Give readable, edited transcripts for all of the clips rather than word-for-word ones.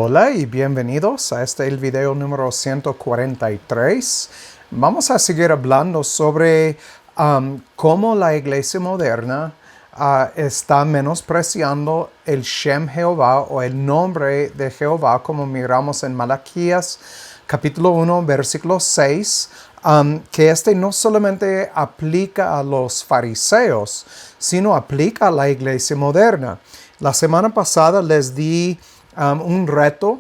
Hola y bienvenidos a el video número 143. Vamos a seguir hablando sobre cómo la iglesia moderna está menospreciando el Shem Jehová o el nombre de Jehová, como miramos en Malaquías capítulo 1, versículo 6, que no solamente aplica a los fariseos, sino aplica a la iglesia moderna. La semana pasada les di un reto.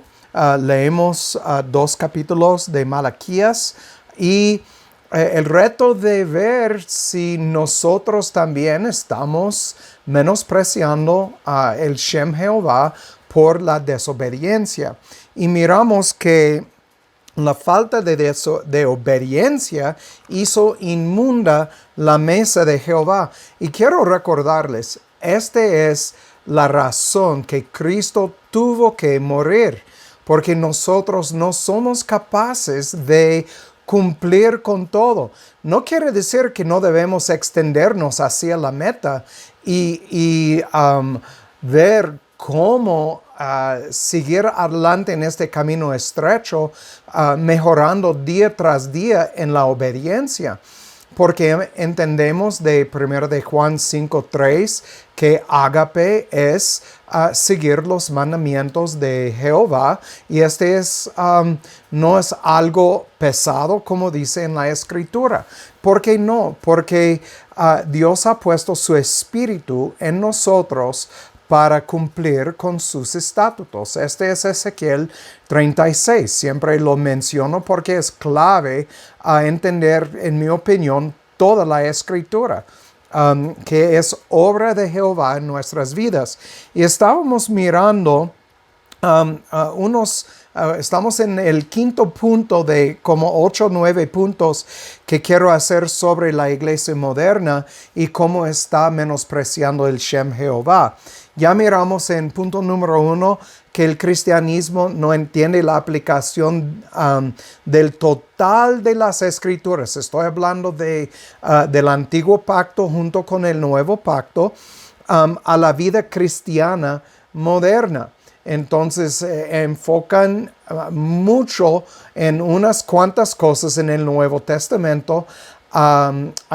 Leemos 2 capítulos de Malaquías y el reto de ver si nosotros también estamos menospreciando el Shem Jehová por la desobediencia. Y miramos que la falta de obediencia hizo inmunda la mesa de Jehová. Y quiero recordarles, esta es la razón que Cristo tuvo que morir, porque nosotros no somos capaces de cumplir con todo. No quiere decir que no debemos extendernos hacia la meta y ver cómo seguir adelante en este camino estrecho, mejorando día tras día en la obediencia. Porque entendemos de 1 de Juan 5:3 que ágape es seguir los mandamientos de Jehová, y no es algo pesado como dice en la Escritura. ¿Por qué no? Porque Dios ha puesto su espíritu en nosotros para cumplir con sus estatutos. Este es Ezequiel 36. Siempre lo menciono porque es clave a entender, en mi opinión, toda la Escritura, que es obra de Jehová en nuestras vidas. Y estábamos mirando estamos en el quinto punto de como 8 o 9 puntos que quiero hacer sobre la iglesia moderna y cómo está menospreciando el Shem Jehová. Ya miramos en punto número 1 que el cristianismo no entiende la aplicación del total de las escrituras. Estoy hablando del antiguo pacto junto con el nuevo pacto a la vida cristiana moderna. Entonces enfocan mucho en unas cuantas cosas en el Nuevo Testamento a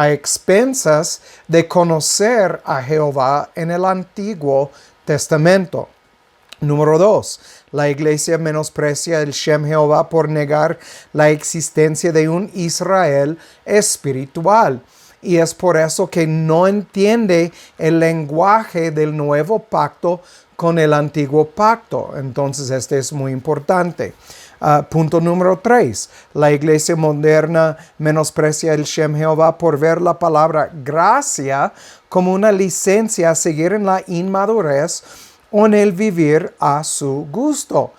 expensas de conocer a Jehová en el Antiguo Testamento. Número 2. La iglesia menosprecia el Shem Jehová por negar la existencia de un Israel espiritual. Y es por eso que no entiende el lenguaje del nuevo pacto con el antiguo pacto. Entonces, este es muy importante. Punto número 3. La iglesia moderna menosprecia el Shem Jehová por ver la palabra gracia como una licencia a seguir en la inmadurez o en el vivir a su gusto.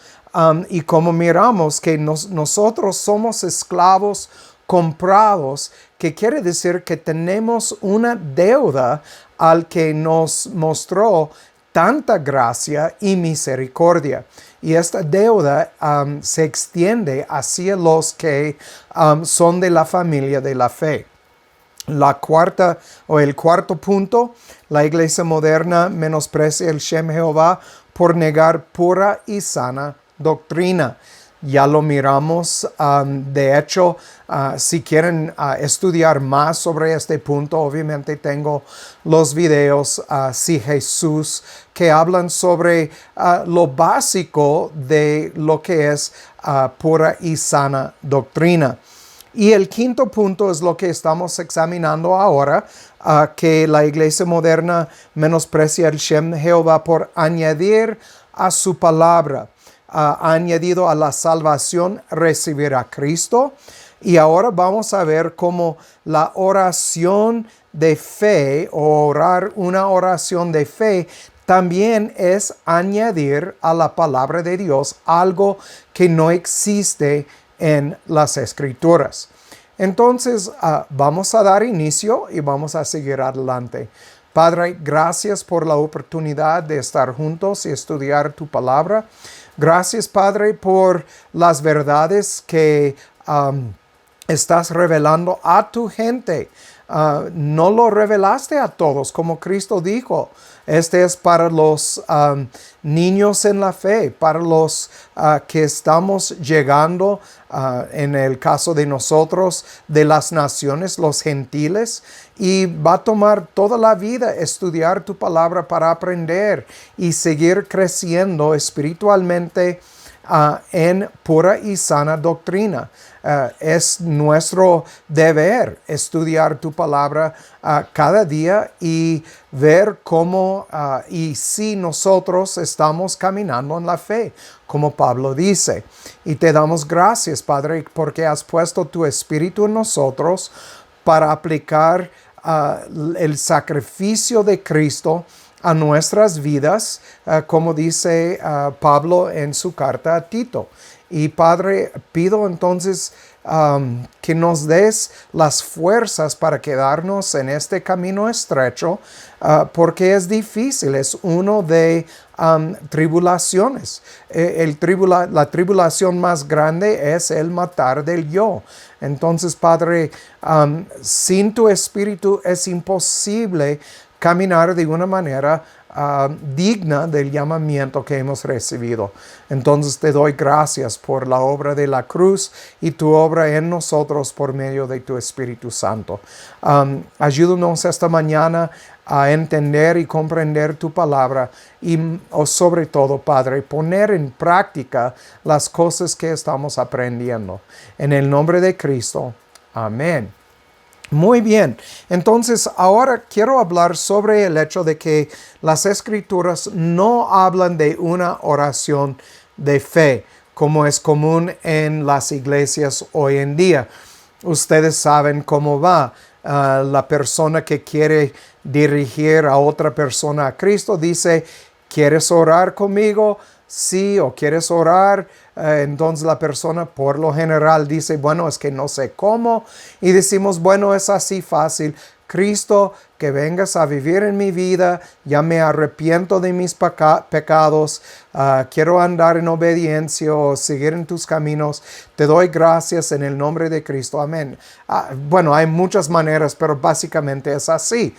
Y como miramos que nosotros somos esclavos comprados, que quiere decir que tenemos una deuda al que nos mostró tanta gracia y misericordia. Y esta deuda se extiende hacia los que son de la familia de la fe. El cuarto punto, la iglesia moderna menosprecia el Shem Jehová por negar pura y sana doctrina. Ya lo miramos. De hecho, si quieren estudiar más sobre este punto, obviamente tengo los videos, Si Jesús, que hablan sobre lo básico de lo que es pura y sana doctrina. Y el quinto punto es lo que estamos examinando ahora, que la iglesia moderna menosprecia el Shem Jehová por añadir a su palabra. Ha añadido a la salvación recibir a Cristo. Y ahora vamos a ver cómo la oración de fe o orar una oración de fe también es añadir a la palabra de Dios algo que no existe en las Escrituras. Entonces vamos a dar inicio y vamos a seguir adelante. Padre, gracias por la oportunidad de estar juntos y estudiar tu palabra. Gracias, Padre, por las verdades que estás revelando a tu gente. No lo revelaste a todos, como Cristo dijo. Este es para los niños en la fe, para los que estamos llegando, en el caso de nosotros, de las naciones, los gentiles. Y va a tomar toda la vida estudiar tu palabra para aprender y seguir creciendo espiritualmente en pura y sana doctrina. Es nuestro deber estudiar tu palabra cada día y ver cómo y si nosotros estamos caminando en la fe, como Pablo dice. Y te damos gracias, Padre, porque has puesto tu Espíritu en nosotros para aplicar el sacrificio de Cristo a nuestras vidas, como dice Pablo en su carta a Tito. Y Padre, pido entonces que nos des las fuerzas para quedarnos en este camino estrecho, porque es difícil, es uno de tribulaciones. La tribulación más grande es el matar del yo. Entonces, Padre, sin tu Espíritu es imposible caminar de una manera digna del llamamiento que hemos recibido. Entonces te doy gracias por la obra de la cruz y tu obra en nosotros por medio de tu Espíritu Santo. Ayúdanos esta mañana a entender y comprender tu palabra y sobre todo, Padre, poner en práctica las cosas que estamos aprendiendo. En el nombre de Cristo. Amén. Muy bien, entonces ahora quiero hablar sobre el hecho de que las Escrituras no hablan de una oración de fe, como es común en las iglesias hoy en día. Ustedes saben cómo va. La persona que quiere dirigir a otra persona a Cristo dice, ¿quieres orar conmigo? Sí, o quieres orar. Entonces la persona por lo general dice, bueno, es que no sé cómo. Y decimos, bueno, es así fácil. Cristo, que vengas a vivir en mi vida, ya me arrepiento de mis pecados, quiero andar en obediencia o seguir en tus caminos. Te doy gracias en el nombre de Cristo. Amén. Bueno, hay muchas maneras, pero básicamente es así.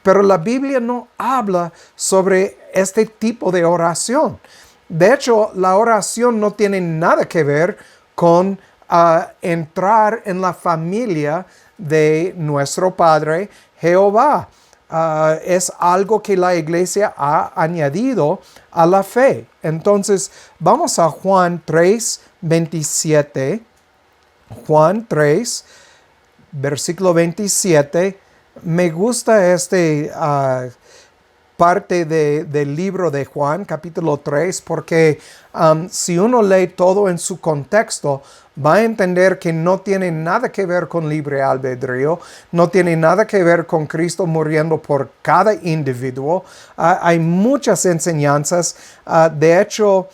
Pero la Biblia no habla sobre este tipo de oración. De hecho, la oración no tiene nada que ver con entrar en la familia de nuestro Padre Jehová. Es algo que la iglesia ha añadido a la fe. Entonces, vamos a Juan 3, 27. Juan 3, versículo 27. Me gusta parte del libro de Juan, capítulo 3, porque si uno lee todo en su contexto, va a entender que no tiene nada que ver con libre albedrío, no tiene nada que ver con Cristo muriendo por cada individuo. Hay muchas enseñanzas. De hecho,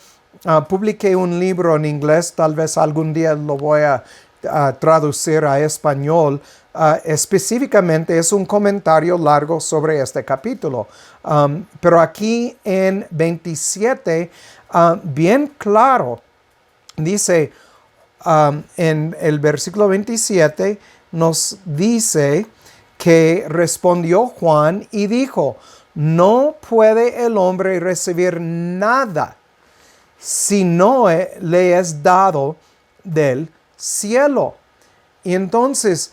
publiqué un libro en inglés, tal vez algún día lo voy a traducir a español. Específicamente es un comentario largo sobre este capítulo. Pero aquí en 27, bien claro, dice, en el versículo 27, nos dice que respondió Juan y dijo, no puede el hombre recibir nada si no le es dado del cielo. Y entonces,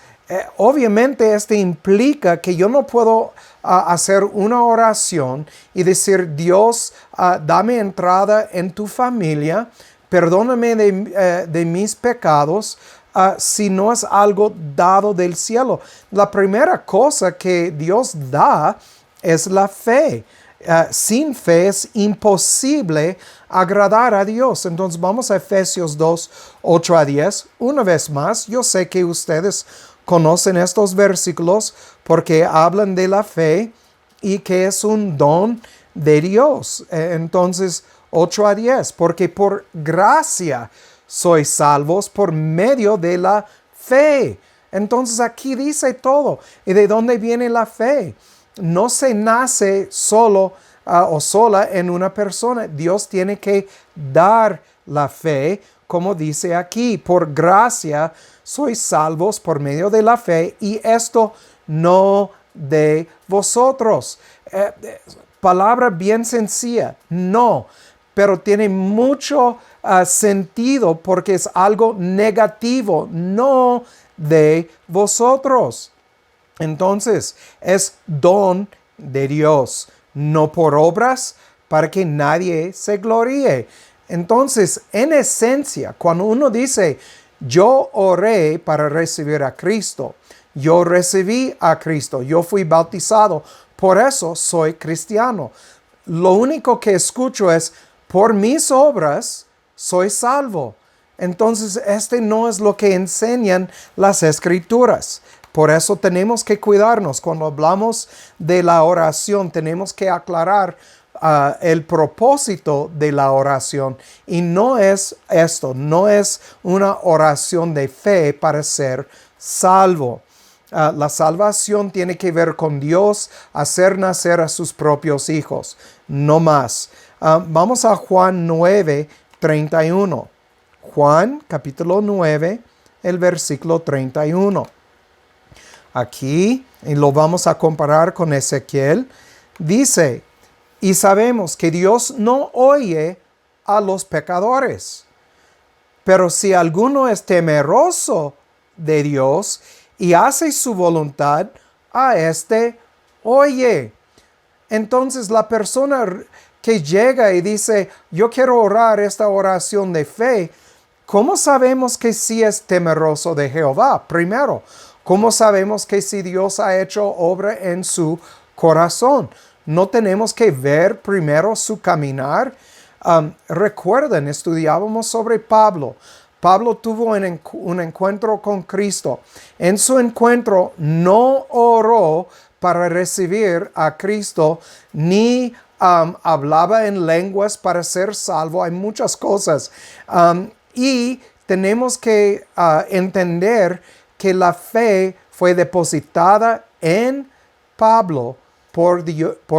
obviamente esto implica que yo no puedo hacer una oración y decir, Dios, dame entrada en tu familia, perdóname de mis pecados, si no es algo dado del cielo. La primera cosa que Dios da es la fe. Sin fe es imposible agradar a Dios. Entonces vamos a Efesios 2, 8 a 10. Una vez más, yo sé que ustedes conocen estos versículos porque hablan de la fe y que es un don de Dios. Entonces, 8 a 10, porque por gracia sois salvos por medio de la fe. Entonces aquí dice todo. ¿Y de dónde viene la fe? No se nace solo o sola en una persona. Dios tiene que dar la fe como dice aquí, por gracia sois salvos por medio de la fe, y esto no de vosotros. Palabra bien sencilla, no, pero tiene mucho sentido porque es algo negativo, no de vosotros. Entonces, es don de Dios, no por obras, para que nadie se gloríe. Entonces, en esencia, cuando uno dice, yo oré para recibir a Cristo, yo recibí a Cristo, yo fui bautizado, por eso soy cristiano. Lo único que escucho es, por mis obras soy salvo. Entonces, este no es lo que enseñan las Escrituras. Por eso tenemos que cuidarnos. Cuando hablamos de la oración, tenemos que aclarar el propósito de la oración. Y no es esto, no es una oración de fe para ser salvo. La salvación tiene que ver con Dios, hacer nacer a sus propios hijos, no más. Vamos a Juan 9, 31. Juan capítulo 9, el versículo 31. Aquí, y lo vamos a comparar con Ezequiel, dice, y sabemos que Dios no oye a los pecadores, pero si alguno es temeroso de Dios y hace su voluntad, a éste oye. Entonces la persona que llega y dice, yo quiero orar esta oración de fe, ¿cómo sabemos que sí es temeroso de Jehová? Primero, ¿cómo sabemos que si Dios ha hecho obra en su corazón? ¿No tenemos que ver primero su caminar? Recuerden, estudiábamos sobre Pablo. Pablo tuvo un encuentro con Cristo. En su encuentro no oró para recibir a Cristo, ni hablaba en lenguas para ser salvo. Hay muchas cosas. Y tenemos que entender que la fe fue depositada en Pablo por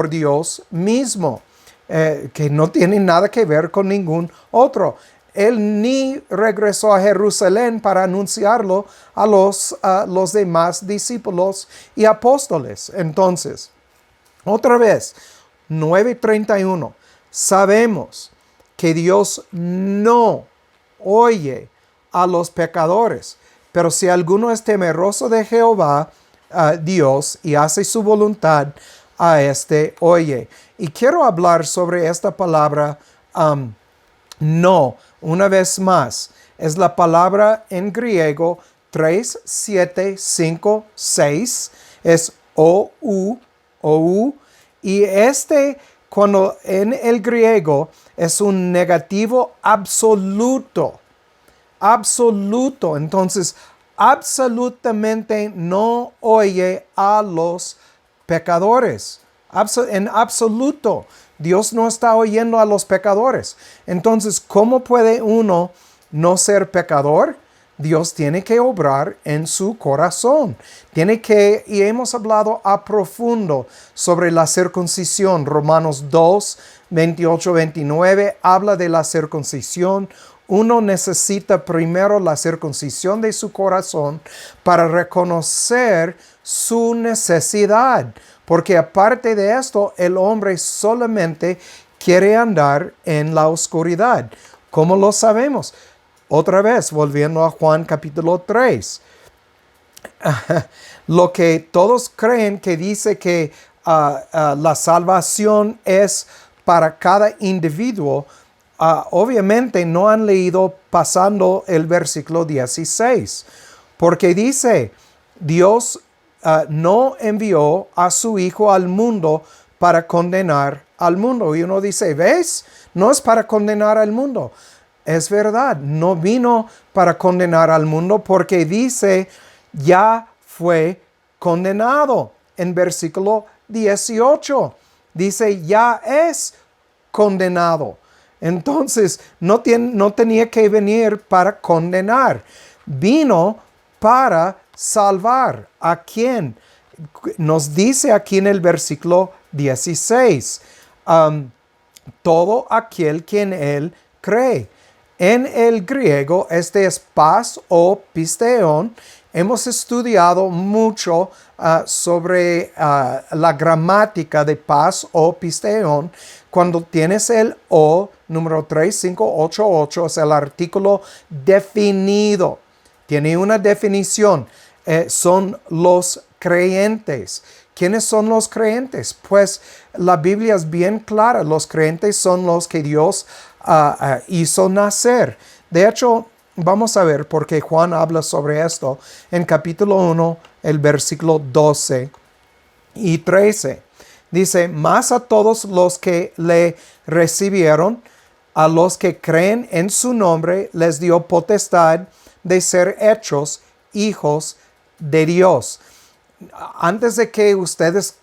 Dios mismo, que no tiene nada que ver con ningún otro. Él ni regresó a Jerusalén para anunciarlo a los demás discípulos y apóstoles. Entonces, otra vez, 9:31, sabemos que Dios no oye a los pecadores, pero si alguno es temeroso de Jehová, Dios, y hace su voluntad, a este oye. Y quiero hablar sobre esta palabra no, una vez más. Es la palabra en griego 3756. Es ou, y cuando en el griego es un negativo absoluto. Absoluto. Entonces, absolutamente no oye a los pecadores. En absoluto. Dios no está oyendo a los pecadores. Entonces, ¿cómo puede uno no ser pecador? Dios tiene que obrar en su corazón. Y hemos hablado a profundo sobre la circuncisión. Romanos 2, 28, 29 habla de la circuncisión. Uno necesita primero la circuncisión de su corazón para reconocer su necesidad. Porque aparte de esto, el hombre solamente quiere andar en la oscuridad. ¿Cómo lo sabemos? Otra vez, volviendo a Juan capítulo 3. Lo que todos creen que dice que la salvación es para cada individuo, obviamente no han leído pasando el versículo 16. Porque dice, Dios no envió a su Hijo al mundo para condenar al mundo. Y uno dice, ¿ves? No es para condenar al mundo. Es verdad, no vino para condenar al mundo porque dice, ya fue condenado. En versículo 18 dice, ya es condenado. Entonces, no tenía que venir para condenar. Vino para salvar. ¿A quién? Nos dice aquí en el versículo 16, todo aquel quien Él cree. En el griego, este es pas o pisteon. Hemos estudiado mucho sobre la gramática de pas o pisteon. Cuando tienes el o, número 3588, es el artículo definido. Tiene una definición. Son los creyentes. ¿Quiénes son los creyentes? Pues la Biblia es bien clara. Los creyentes son los que Dios hizo nacer. De hecho, vamos a ver porque Juan habla sobre esto en capítulo 1, el versículo 12 y 13. Dice, mas a todos los que le recibieron, a los que creen en su nombre, les dio potestad de ser hechos hijos de Dios. Antes de que ustedes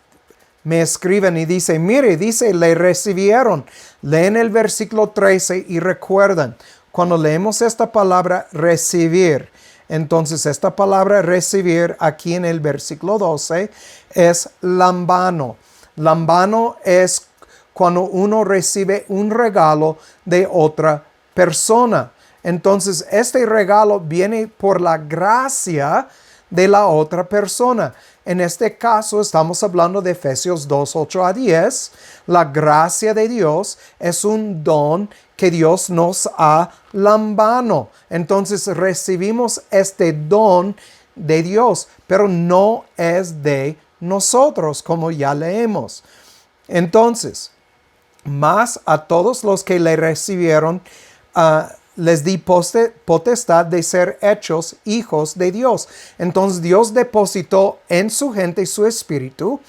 me escriben y dicen, mire, dice, le recibieron. Leen el versículo 13 y recuerdan, cuando leemos esta palabra recibir, entonces esta palabra recibir aquí en el versículo 12 es lambano. Lambano es cuando uno recibe un regalo de otra persona. Entonces este regalo viene por la gracia de la otra persona. En este caso estamos hablando de Efesios 2, 8 a 10. La gracia de Dios es un don que Dios nos ha lambano. Entonces recibimos este don de Dios, pero no es de nosotros, como ya leemos. Entonces, más a todos los que le recibieron, les di potestad de ser hechos hijos de Dios. Entonces Dios depositó en su gente su espíritu.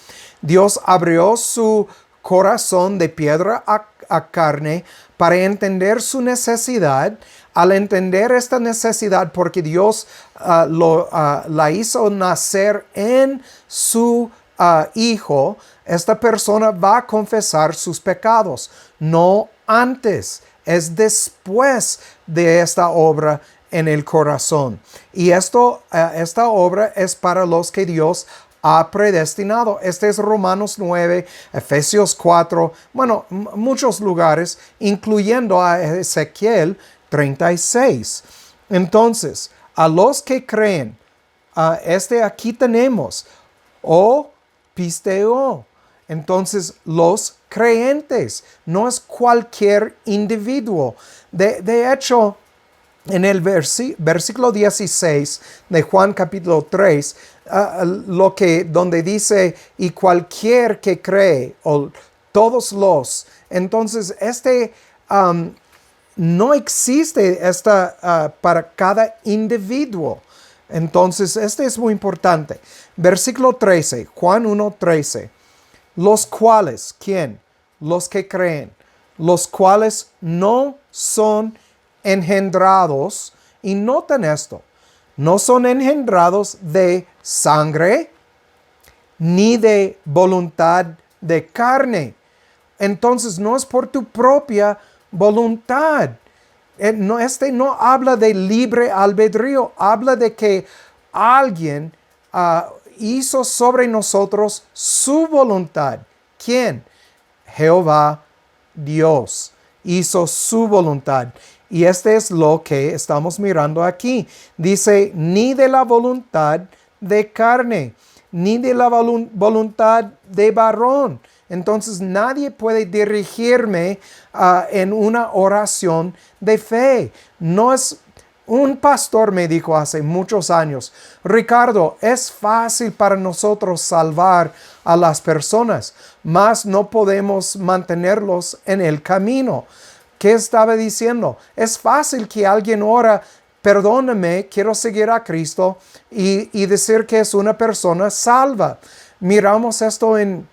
Dios abrió su corazón de piedra a carne para entender su necesidad. Al entender esta necesidad, porque Dios la hizo nacer en su Hijo, esta persona va a confesar sus pecados, no antes. Es después de esta obra en el corazón. Y esta obra es para los que Dios ha predestinado. Este es Romanos 9, Efesios 4, bueno, muchos lugares, incluyendo a Ezequiel 36. Entonces, a los que creen, aquí tenemos, o pisteo. Entonces, los creyentes, no es cualquier individuo. De hecho, en el versículo 16 de Juan capítulo 3, donde dice, y cualquier que cree, o todos los, entonces no existe para cada individuo. Entonces, es muy importante. Versículo 13, Juan 1, 13. Los cuales, ¿quién? Los que creen, los cuales no son engendrados, y noten esto, no son engendrados de sangre, ni de voluntad de carne. Entonces, no es por tu propia voluntad. No habla de libre albedrío, habla de que alguien hizo sobre nosotros su voluntad. ¿Quién? Jehová Dios hizo su voluntad. Y es lo que estamos mirando aquí. Dice, ni de la voluntad de carne, ni de la voluntad de varón. Entonces nadie puede dirigirme en una oración de fe. No es. Un pastor me dijo hace muchos años, Ricardo, es fácil para nosotros salvar a las personas, mas no podemos mantenerlos en el camino. ¿Qué estaba diciendo? Es fácil que alguien ora, perdóname, quiero seguir a Cristo y decir que es una persona salva. Miramos esto en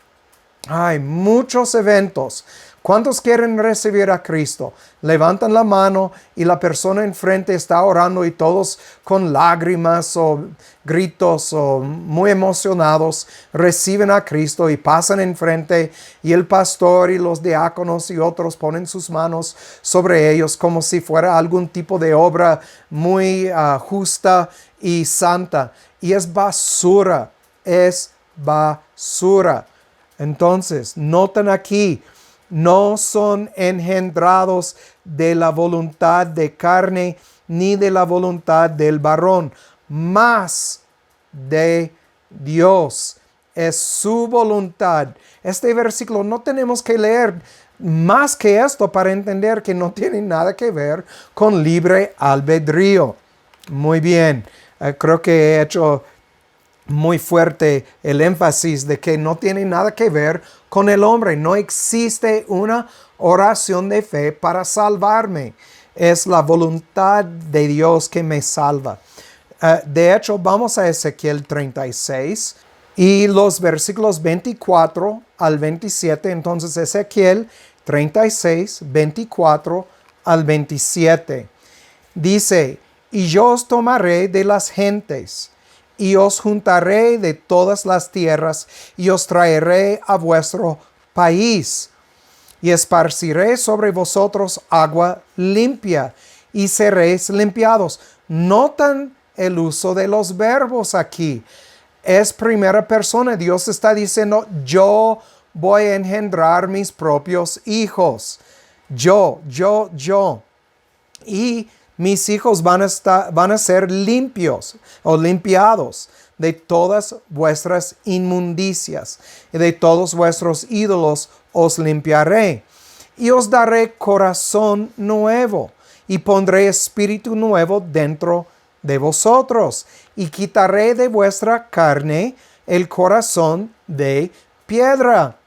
muchos eventos. ¿Cuántos quieren recibir a Cristo? Levantan la mano y la persona enfrente está orando y todos con lágrimas o gritos o muy emocionados reciben a Cristo y pasan enfrente y el pastor y los diáconos y otros ponen sus manos sobre ellos como si fuera algún tipo de obra muy justa y santa. Y es basura, es basura. Entonces, noten aquí, no son engendrados de la voluntad de carne, ni de la voluntad del varón, mas de Dios. Es su voluntad. Este versículo no tenemos que leer más que esto para entender que no tiene nada que ver con libre albedrío. Muy bien. Creo que he hecho muy fuerte el énfasis de que no tiene nada que ver con el hombre. No existe una oración de fe para salvarme. Es la voluntad de Dios que me salva. De hecho, vamos a Ezequiel 36 y los versículos 24 al 27. Entonces, Ezequiel 36, 24 al 27. Dice, y yo os tomaré de las gentes, y os juntaré de todas las tierras, y os traeré a vuestro país, y esparciré sobre vosotros agua limpia, y seréis limpiados. Notan el uso de los verbos aquí. Es primera persona. Dios está diciendo, yo voy a engendrar mis propios hijos. Yo. Y mis hijos van a ser limpios o limpiados de todas vuestras inmundicias, y de todos vuestros ídolos os limpiaré. Y os daré corazón nuevo, y pondré espíritu nuevo dentro de vosotros, y quitaré de vuestra carne el corazón de piedra,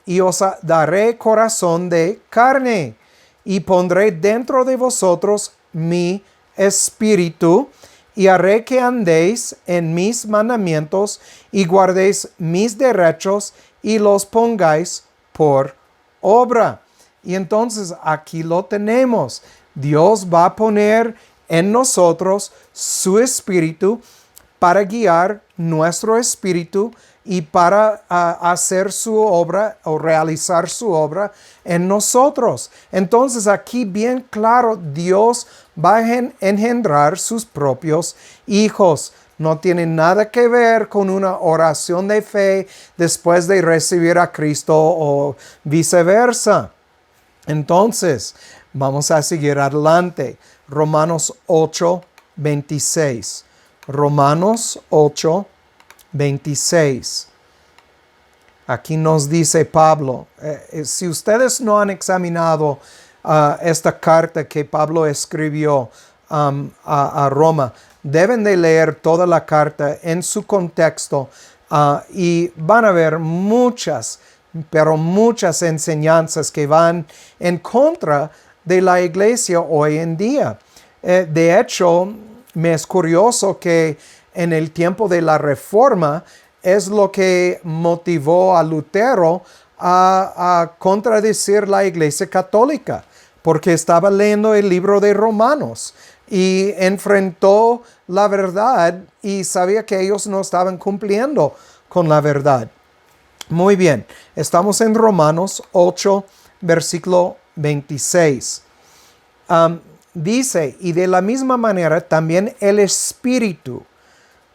y os daré corazón de carne, y pondré dentro de vosotros mi espíritu, y haré que andéis en mis mandamientos, y guardéis mis derechos, y los pongáis por obra. Y entonces aquí lo tenemos. Dios va a poner en nosotros su espíritu para guiar nuestro espíritu y para hacer su obra o realizar su obra en nosotros. Entonces aquí bien claro, Dios va a engendrar sus propios hijos. No tiene nada que ver con una oración de fe después de recibir a Cristo o viceversa. Entonces, vamos a seguir adelante. Romanos 8, 26. Romanos 8, 26. Aquí nos dice Pablo, si ustedes no han examinado esta carta que Pablo escribió a Roma, deben de leer toda la carta en su contexto y van a ver muchas enseñanzas que van en contra de la iglesia hoy en día. De hecho, me es curioso que en el tiempo de la Reforma es lo que motivó a Lutero a contradecir la iglesia católica, porque estaba leyendo el libro de Romanos y enfrentó la verdad y sabía que ellos no estaban cumpliendo con la verdad. Muy bien, estamos en Romanos 8, versículo 26. Dice, y de la misma manera también el Espíritu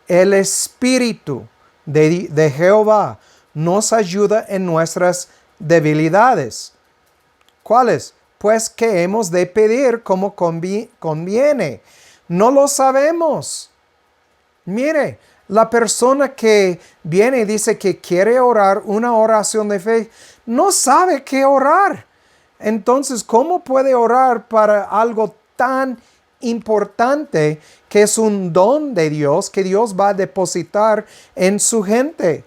de Jehová nos ayuda en nuestras debilidades. ¿Cuáles? Pues que hemos de pedir como conviene. No lo sabemos. Mire, la persona que viene y dice que quiere orar una oración de fe, no sabe qué orar. Entonces, ¿cómo puede orar para algo tan importante que es un don de Dios que Dios va a depositar en su gente?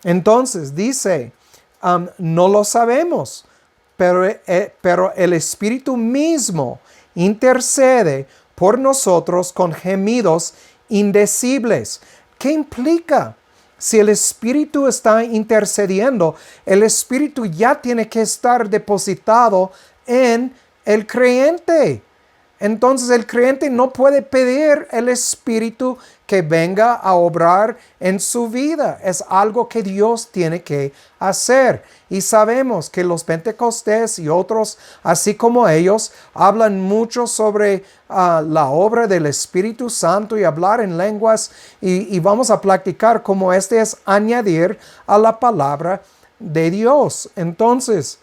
Entonces, dice, no lo sabemos, pero el Espíritu mismo intercede por nosotros con gemidos indecibles. ¿Qué implica? Si el Espíritu está intercediendo, el Espíritu ya tiene que estar depositado en el creyente. Entonces el creyente no puede pedir el Espíritu que venga a obrar en su vida. Es algo que Dios tiene que hacer. Y sabemos que los Pentecostés y otros, así como ellos, hablan mucho sobre la obra del Espíritu Santo y hablar en lenguas. Y vamos a practicar cómo este es añadir a la palabra de Dios. Entonces,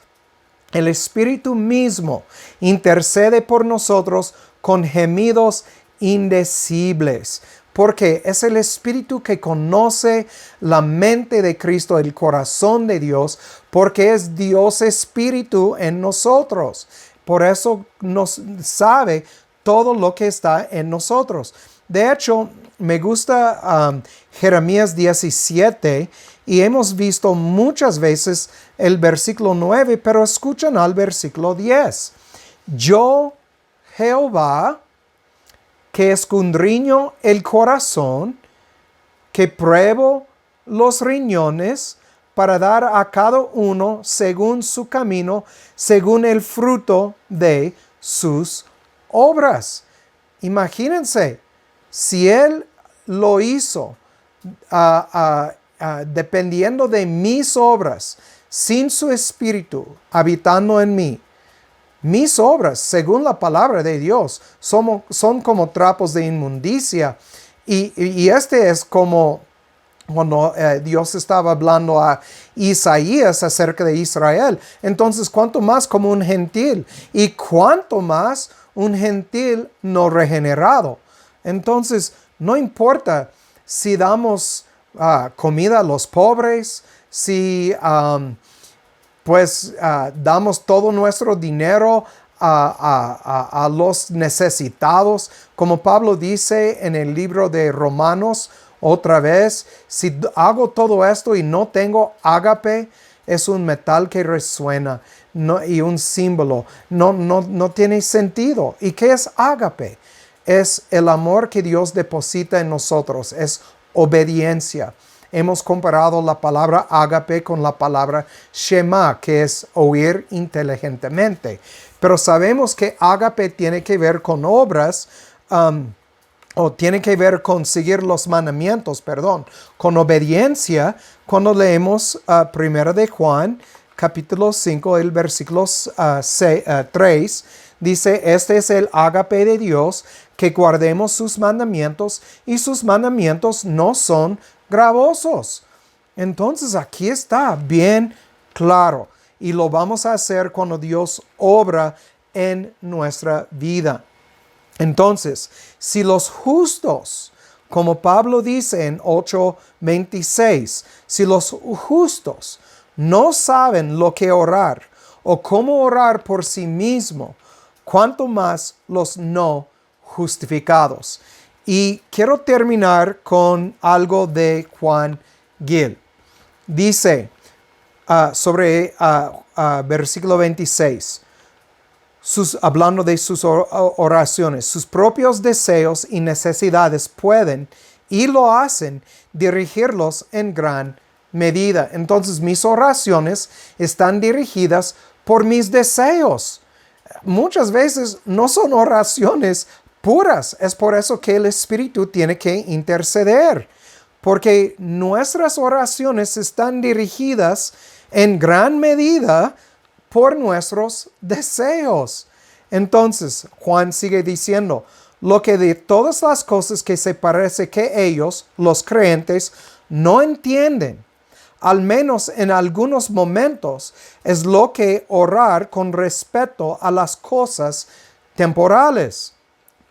el Espíritu mismo intercede por nosotros con gemidos indecibles, porque es el Espíritu que conoce la mente de Cristo, el corazón de Dios, porque es Dios Espíritu en nosotros. Por eso nos sabe todo lo que está en nosotros. De hecho, me gusta Jeremías 17 y hemos visto muchas veces el versículo 9, pero escuchen al versículo 10. Yo, Jehová, que escudriño el corazón, que pruebo los riñones para dar a cada uno según su camino, según el fruto de sus obras. Imagínense, si Él lo hizo dependiendo de mis obras, sin su Espíritu habitando en mí, mis obras, según la palabra de Dios, son como trapos de inmundicia. Y este es como cuando Dios estaba hablando a Isaías acerca de Israel. Entonces, ¿cuánto más como un gentil? ¿Y cuánto más un gentil no regenerado? Entonces, no importa si damos comida a los pobres, si damos todo nuestro dinero a los necesitados. Como Pablo dice en el libro de Romanos, otra vez, si hago todo esto y no tengo ágape, es un metal que resuena y un símbolo. No tiene sentido. ¿Y qué es ágape? Es el amor que Dios deposita en nosotros. Es obediencia. Hemos comparado la palabra ágape con la palabra shema, que es oír inteligentemente. Pero sabemos que ágape tiene que ver con obras, o tiene que ver con seguir los mandamientos, con obediencia. Cuando leemos 1 de Juan, capítulo 5, el versículo 3, dice, este es el ágape de Dios, que guardemos sus mandamientos, y sus mandamientos no son gravosos. Entonces aquí está bien claro, y lo vamos a hacer cuando Dios obra en nuestra vida. Entonces, si los justos, como Pablo dice en 8:26, si los justos no saben lo que orar o cómo orar por sí mismo, cuánto más los no justificados. Y quiero terminar con algo de Juan Gil. Dice sobre versículo 26, hablando de sus oraciones, sus propios deseos y necesidades pueden, y lo hacen, dirigirlos en gran medida. Entonces mis oraciones están dirigidas por mis deseos. Muchas veces no son oraciones puras. Es por eso que el Espíritu tiene que interceder, porque nuestras oraciones están dirigidas en gran medida por nuestros deseos. Entonces, Juan sigue diciendo, lo que de todas las cosas que se parece que ellos, los creyentes, no entienden, al menos en algunos momentos, es lo que orar con respecto a las cosas temporales.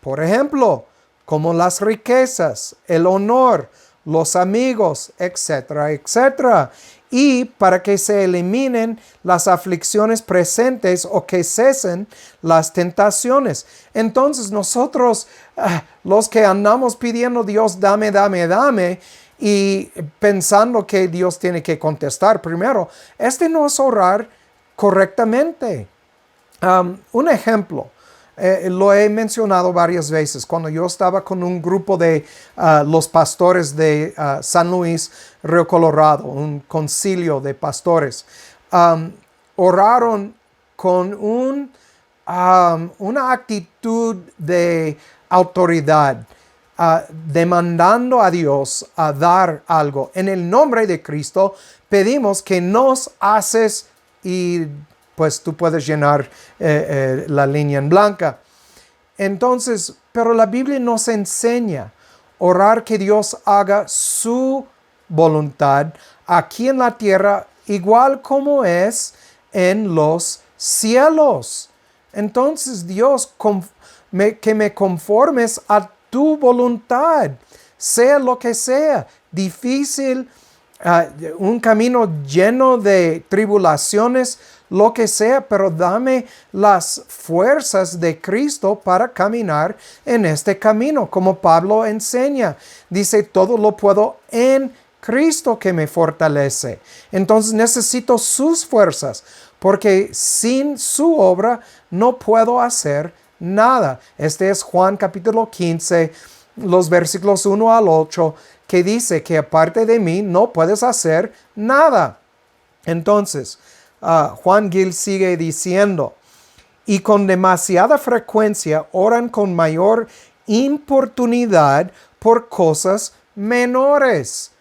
Por ejemplo, como las riquezas, el honor, los amigos, etcétera, etcétera. Y para que se eliminen las aflicciones presentes o que cesen las tentaciones. Entonces nosotros, los que andamos pidiendo Dios, dame, dame, dame, y pensando que Dios tiene que contestar primero, no es orar correctamente. Un ejemplo. Lo he mencionado varias veces. Cuando yo estaba con un grupo de los pastores de San Luis, Río Colorado, un concilio de pastores, oraron con una actitud de autoridad, demandando a Dios a dar algo. En el nombre de Cristo pedimos que nos haces, y pues tú puedes llenar la línea en blanca. Entonces, pero la Biblia nos enseña orar que Dios haga su voluntad aquí en la tierra, igual como es en los cielos. Entonces, Dios, que me conformes a tu voluntad, sea lo que sea, difícil, un camino lleno de tribulaciones, lo que sea, pero dame las fuerzas de Cristo para caminar en este camino, como Pablo enseña. Dice, todo lo puedo en Cristo que me fortalece. Entonces necesito sus fuerzas, porque sin su obra no puedo hacer nada. Este es Juan capítulo 15, los versículos 1 al 8, que dice que aparte de mí no puedes hacer nada. Entonces, Juan Gil sigue diciendo, y con demasiada frecuencia oran con mayor importunidad por cosas menores.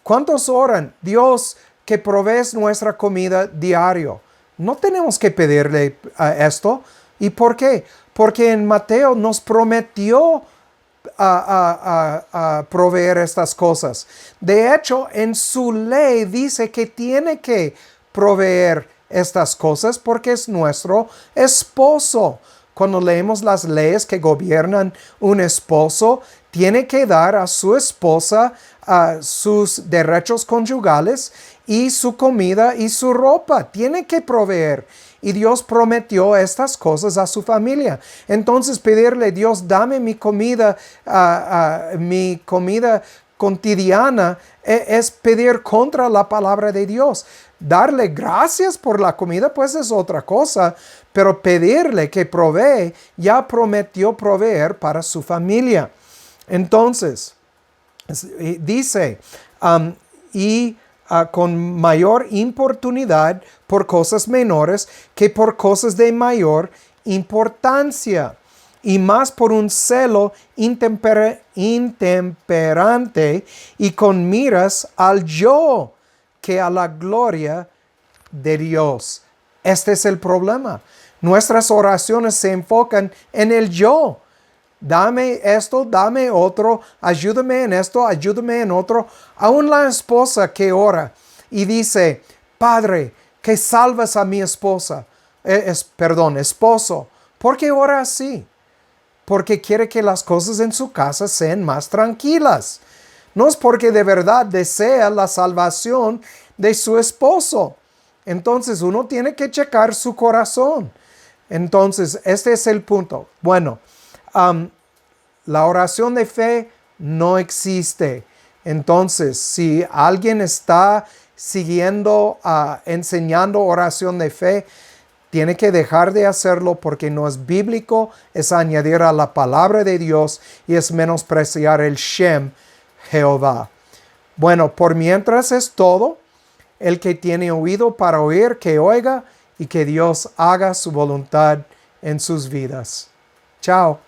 ¿Cuántos oran? Dios, que provees nuestra comida diario. No tenemos que pedirle esto. ¿Y por qué? Porque en Mateo nos prometió a proveer estas cosas. De hecho, en su ley dice que tiene que proveer estas cosas porque es nuestro esposo. Cuando leemos las leyes que gobiernan un esposo, tiene que dar a su esposa sus derechos conyugales y su comida y su ropa. Tiene que proveer. Y Dios prometió estas cosas a su familia. Entonces pedirle, Dios, dame mi comida cotidiana, es pedir contra la palabra de Dios. Darle gracias por la comida, pues es otra cosa, pero pedirle que provee, ya prometió proveer para su familia. Entonces, dice, con mayor importunidad por cosas menores que por cosas de mayor importancia, y más por un celo intemperante y con miras al yo que a la gloria de Dios. Este es el problema. Nuestras oraciones se enfocan en el yo. Dame esto, dame otro, ayúdame en esto, ayúdame en otro. Aún la esposa que ora y dice, Padre, que salvas a mi esposa, esposo. ¿Por qué ora así? Porque quiere que las cosas en su casa sean más tranquilas. No es porque de verdad desea la salvación de su esposo. Entonces uno tiene que checar su corazón. Entonces, este es el punto. Bueno, la oración de fe no existe. Entonces, si alguien está enseñando oración de fe, tiene que dejar de hacerlo porque no es bíblico, es añadir a la palabra de Dios y es menospreciar el Shem, Jehová. Bueno, por mientras es todo. El que tiene oído para oír, que oiga, y que Dios haga su voluntad en sus vidas. Chao.